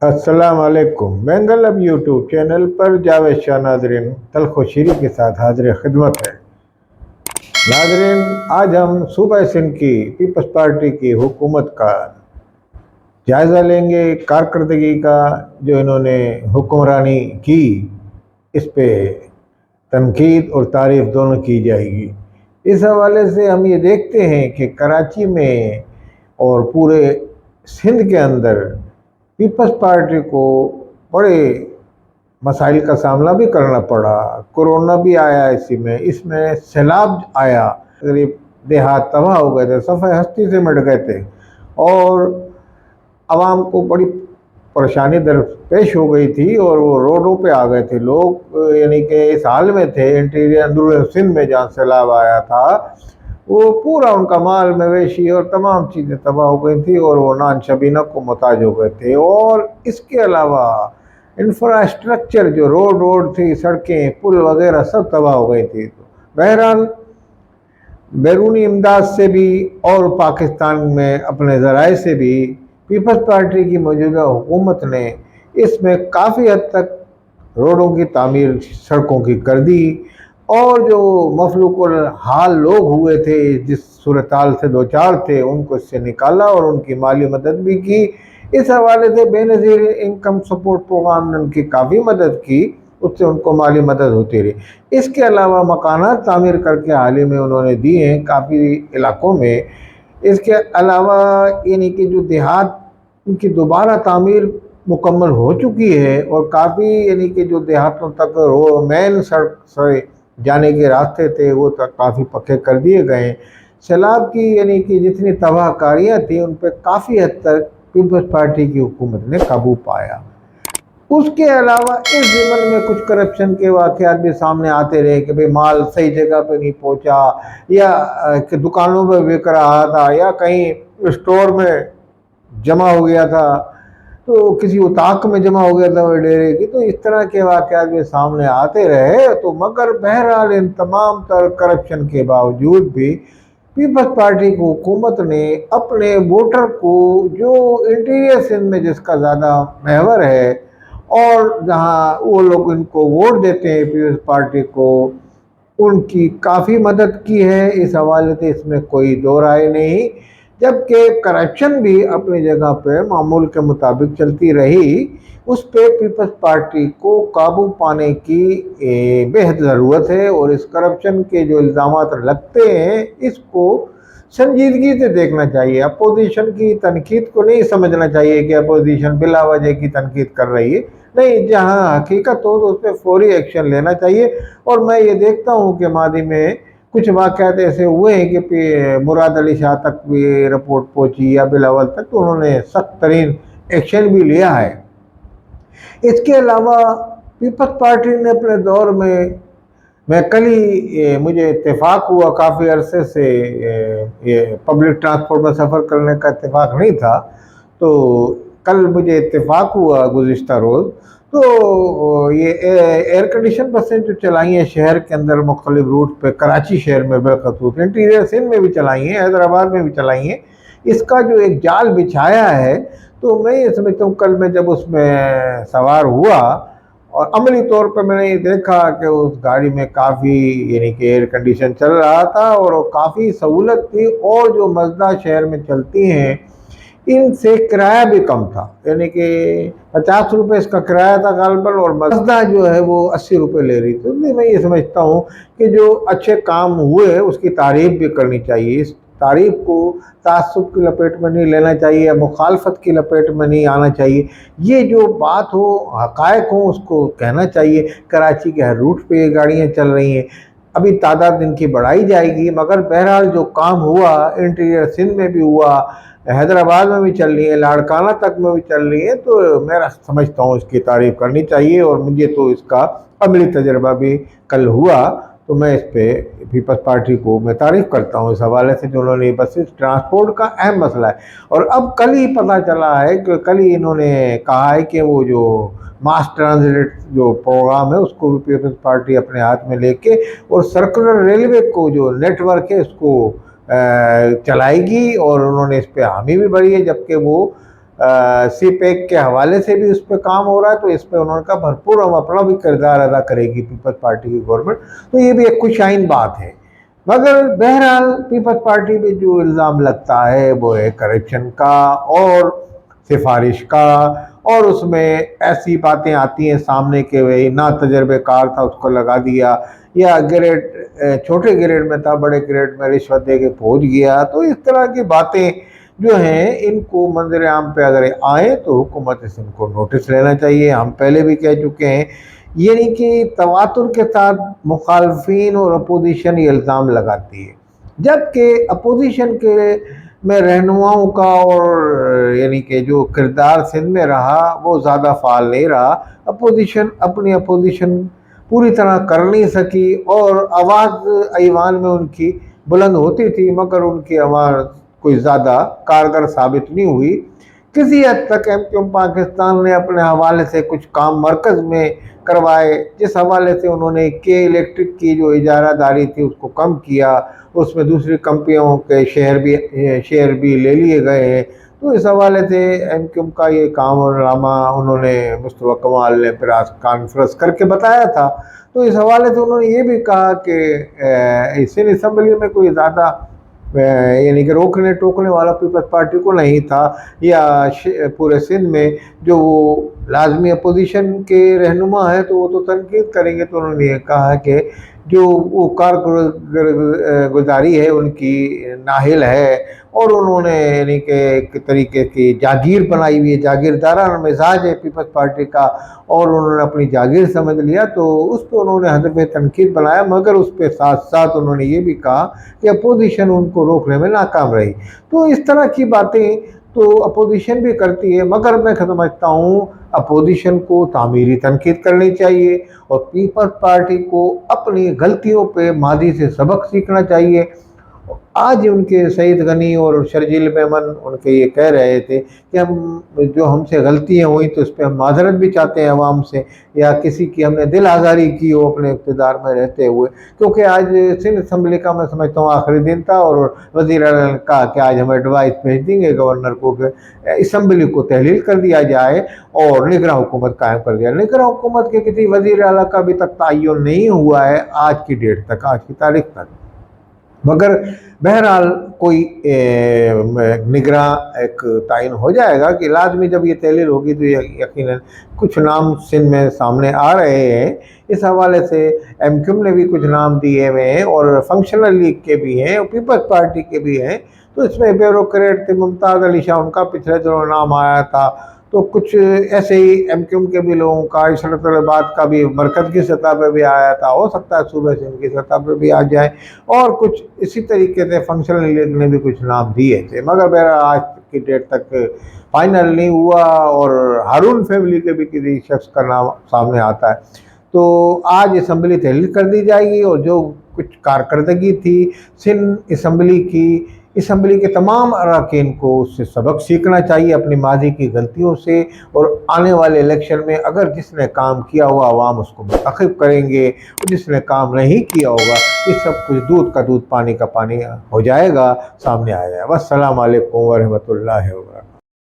अस्सलाम वालेकुम। बेंगल अब यूट्यूब चैनल पर जावेद शाह नाजरीन तलखुशीरी के साथ हाजिर खिदमत है। नाजरीन, आज हम सूबा सिंध की पीपल्स पार्टी की हुकूमत का जायज़ा लेंगे, कारकर्दगी का जो इन्होंने हुक्मरानी की, इस पे तनकीद और तारीफ दोनों की जाएगी। इस हवाले से हम ये देखते हैं कि कराची में और पूरे सिंध के अंदर पीपल्स पार्टी को बड़े मसाइल का सामना भी करना पड़ा। कोरोना भी आया, इसमें सैलाब आया, करीब देहात तबाह हो गए थे, सफ़े हस्ती से मिट गए थे और आवाम को बड़ी परेशानी दरपेश हो गई थी और वो रोडों पे आ गए थे लोग। यानी कि इस हाल में थे इंटीरियर अंदरून सिंध में जहाँ सैलाब आया था, वो पूरा उनका माल मवेशी और तमाम चीज़ें तबाह हो गई थी और वो नान शबीना को मुताज हो गए थे। और इसके अलावा इंफ्रास्ट्रक्चर जो रोड थी, सड़कें पुल वगैरह सब तबाह हो गई थी। तो बहरहाल बैरूनी इमदाद से भी और पाकिस्तान में अपने ज़राए से भी पीपल्स पार्टी की मौजूदा हुकूमत ने इसमें काफ़ी हद तक रोडों की तामीर, सड़कों की कर दी और जो मफलूकुल हाल लोग हुए थे, जिस सूरत हाल से दो चार थे, उनको इससे निकाला और उनकी माली मदद भी की। इस हवाले से बेनज़ीर इनकम सपोर्ट प्रोग्राम ने उनकी काफ़ी मदद की, उससे उनको माली मदद होती रही। इसके अलावा मकानात तामीर करके हाल ही में उन्होंने दिए हैं काफ़ी इलाकों में। इसके अलावा यानी कि जो देहात की दोबारा तामीर मुकम्मल हो चुकी है और काफ़ी यानी कि जो देहातों तक मेन सड़क से जाने के रास्ते थे वो तक काफ़ी पक्के कर दिए गए। सैलाब की यानी कि जितनी तबाहकारियाँ थी उन पर काफ़ी हद तक पीपल्स पार्टी की हुकूमत ने काबू पाया। उसके अलावा इस ज़िमन में कुछ करप्शन के वाक़यात भी सामने आते रहे कि भाई माल सही जगह पे नहीं पहुंचा, या कि दुकानों में बिक रहा था, या कहीं स्टोर में जमा हो गया था, तो किसी उताक में जमा हो गया था वो डेरे की। तो इस तरह के वाक़यात भी सामने आते रहे। तो मगर बहरहाल इन तमाम तर करप्शन के बावजूद भी पीपल्स पार्टी की हुकूमत ने अपने वोटर को, जो इंटीरियर सिंध में जिसका ज़्यादा महवर है और जहां वो लोग इनको वोट देते हैं पीपल्स पार्टी को, उनकी काफ़ी मदद की है। इस हवाले से इसमें कोई दो राय नहीं। जबकि करप्शन भी अपनी जगह पे मामूल के मुताबिक चलती रही, उस पे पीपल्स पार्टी को काबू पाने की बेहद ज़रूरत है। और इस करप्शन के जो इल्ज़ामात लगते हैं, इसको संजीदगी से देखना चाहिए। अपोजिशन की तनकीद को नहीं समझना चाहिए कि अपोजिशन बिला वजह की तनकीद कर रही है। नहीं, जहाँ हकीकत हो तो उस पर फौरी एक्शन लेना चाहिए। और मैं ये देखता हूँ कि मादी में कुछ वाक़यात ऐसे हुए हैं कि मुराद अली शाह तक भी रिपोर्ट पहुँची या बिलावल तक, तो उन्होंने सख्त तरीन एक्शन भी लिया है। इसके अलावा पीपल्स पार्टी ने अपने दौर में, मैं कल ही मुझे इत्तेफाक हुआ, काफ़ी अरसे से ये पब्लिक ट्रांसपोर्ट में सफ़र करने का इत्तेफाक नहीं था, तो कल मुझे इत्तेफाक हुआ गुज़िश्ता रोज़। तो ये एयर कंडीशन बसें जो चलाई हैं शहर के अंदर मुख्तलिफ रूट पे, कराची शहर में बिलखसूस, इंटीरियर सिंध में भी चलाई हैं, हैदराबाद में भी चलाई हैं, इसका जो एक जाल बिछाया है। तो मैं ये समझता हूँ कल मैं जब उसमें सवार हुआ और अमली तौर पर मैंने ये देखा कि उस गाड़ी में काफ़ी यानी कि एयर कंडीशन चल रहा था और काफ़ी सहूलत थी। और जो मज़दा शहर में चलती हैं, इनसे किराया भी कम था, यानी कि 50 रुपये इसका किराया था गालबन, और मज़दा जो है वो 80 रुपये ले रही थी। तो मैं ये समझता हूँ कि जो अच्छे काम हुए उसकी तारीफ़ भी करनी चाहिए। इस तारीफ़ को तासुब की लपेट में नहीं लेना चाहिए, मुखालफत की लपेट में नहीं आना चाहिए। ये जो बात हो, हक़ाइक़ हो, उसको कहना चाहिए। कराची के हर रूट पे ये गाड़ियाँ चल रही हैं, अभी तादाद इनकी बढ़ाई जाएगी। मगर बहरहाल जो काम हुआ इंटीरियर सिंध में भी हुआ, हैदराबाद में भी चल रही है, लाड़काना तक में भी चल रही है, तो मैं समझता हूँ इसकी तारीफ़ करनी चाहिए। और मुझे तो इसका अमली तजर्बा भी कल हुआ, तो मैं इस पे पीपल्स पार्टी को मैं तारीफ़ करता हूँ इस हवाले से जो उन्होंने बसेस ट्रांसपोर्ट का अहम मसला है। और अब कल ही पता चला है कि कल ही इन्होंने कहा है कि वो जो मास ट्रांजिट जो प्रोग्राम है उसको भी पीपल्स पार्टी अपने हाथ में लेके और सर्कुलर रेलवे को जो नेटवर्क है उसको चलाएगी। और उन्होंने इस पे हामी भी भरी है, जबकि वो سی پیک کے حوالے سے بھی اس پہ کام ہو رہا ہے، تو اس پہ انہوں نے کہا بھرپور ہم اپنا بھی کردار ادا کرے گی پیپلز پارٹی کی گورنمنٹ، تو یہ بھی ایک خوش آئند بات ہے۔ مگر بہرحال پیپلز پارٹی پہ جو الزام لگتا ہے وہ ہے کرپشن کا اور سفارش کا، اور اس میں ایسی باتیں آتی ہیں سامنے کہ وہی نہ تجربے کار تھا اس کو لگا دیا، یا گریڈ چھوٹے گریڈ میں تھا بڑے گریڈ میں رشوت دے کے پہنچ گیا، تو اس طرح کی باتیں جو ہیں ان کو منظر عام پہ اگر آئیں تو حکومت سے ان کو نوٹس لینا چاہیے۔ ہم پہلے بھی کہہ چکے ہیں، یعنی کہ تواتر کے ساتھ مخالفین اور اپوزیشن یہ الزام لگاتی ہے، جبکہ اپوزیشن کے میں رہنماؤں کا اور یعنی کہ جو کردار سندھ میں رہا وہ زیادہ فعال نہیں رہا۔ اپوزیشن اپنی اپوزیشن پوری طرح کر نہیں سکی، اور آواز ایوان میں ان کی بلند ہوتی تھی مگر ان کی آواز کوئی زیادہ کارگر ثابت نہیں ہوئی۔ کسی حد تک MQ پاکستان نے اپنے حوالے سے کچھ کام مرکز میں کروائے، جس حوالے سے انہوں نے کے الیکٹرک کی جو اجارہ داری تھی اس کو کم کیا، اس میں دوسری کمپنیوں کے شیئر بھی لے لیے گئے ہیں، تو اس حوالے سے MQ کا یہ کام اور نامہ انہوں نے مصطفیٰ کمال نے پریس کانفرنس کر کے بتایا تھا۔ تو اس حوالے سے انہوں نے یہ بھی کہا کہ سندھ اسمبلی میں کوئی زیادہ یعنی کہ روکنے ٹوکنے والا پیپلز پارٹی کو نہیں تھا، یا پورے سندھ میں جو وہ لازمی اپوزیشن کے رہنما ہے تو وہ تو تنقید کریں گے، تو انہوں نے یہ کہا کہ جو وہ کارگزاری ہے ان کی نااہل ہے، اور انہوں نے یعنی کہ ایک طریقے کی جاگیر بنائی ہوئی ہے، جاگیردارانہ مزاج ہے پیپلز پارٹی کا، اور انہوں نے اپنی جاگیر سمجھ لیا، تو اس پہ انہوں نے ہدف تنقید بنایا، مگر اس پہ ساتھ ساتھ انہوں نے یہ بھی کہا کہ اپوزیشن ان کو روکنے میں ناکام رہی۔ تو اس طرح کی باتیں تو اپوزیشن بھی کرتی ہے، مگر میں سمجھتا ہوں اپوزیشن کو تعمیری تنقید کرنی چاہیے، اور پیپلز پارٹی کو اپنی غلطیوں پہ ماضی سے سبق سیکھنا چاہیے۔ آج ان کے سعید غنی اور شرجیل میمن ان کے یہ کہہ رہے تھے کہ ہم سے غلطیاں ہوئیں تو اس پہ ہم معذرت بھی چاہتے ہیں عوام سے، یا کسی کی ہم نے دل آزاری کی ہو اپنے اقتدار میں رہتے ہوئے، کیونکہ آج سندھ اسمبلی کا میں سمجھتا ہوں آخری دن تھا، اور وزیر اعلیٰ نے کہا کہ آج ہم ایڈوائس بھیج دیں گے گورنر کو کہ اسمبلی کو تحلیل کر دیا جائے اور نگراں حکومت قائم کر دیا۔ نگراں حکومت کے کسی وزیر اعلیٰ کا ابھی تک تعین نہیں ہوا ہے آج کی ڈیٹ تک، آج کی تاریخ تک، مگر بہرحال کوئی نگراں ایک تعین ہو جائے گا کہ لازمی جب یہ تحلیل ہوگی تو یقیناً کچھ نام سندھ میں سامنے آ رہے ہیں۔ اس حوالے سے MQ نے بھی کچھ نام دیے ہوئے ہیں، اور فنکشنل لیگ کے بھی ہیں، اور پیپلز پارٹی کے بھی ہیں، تو اس میں بیوروکریٹ تھے ممتاز علی شاہ، ان کا پچھلے دنوں نام آیا تھا، تو کچھ ایسے ہی MQ کے بھی لوگوں کا، عشرت العباد کا بھی مرکز کی سطح پہ بھی آیا تھا، ہو سکتا ہے صوبہ سندھ کی سطح پہ بھی آ جائے، اور کچھ اسی طریقے سے فنکشنل لیگ نے بھی کچھ نام دیے تھے، مگر بہرحال آج کی ڈیٹ تک فائنل نہیں ہوا، اور ہارون فیملی کے بھی کسی شخص کا نام سامنے آتا ہے۔ تو آج اسمبلی تحلیل کر دی جائے گی، اور جو کچھ کارکردگی تھی سندھ اسمبلی کی، اسمبلی کے تمام اراکین کو اس سے سبق سیکھنا چاہیے اپنی ماضی کی غلطیوں سے، اور آنے والے الیکشن میں اگر جس نے کام کیا ہوا عوام اس کو منتخب کریں گے، اور جس نے کام نہیں کیا ہوگا یہ سب کچھ دودھ کا دودھ پانی کا پانی ہو جائے گا، سامنے آ جائے گا۔ والسلام علیکم ورحمۃ اللہ وبرکاتہ۔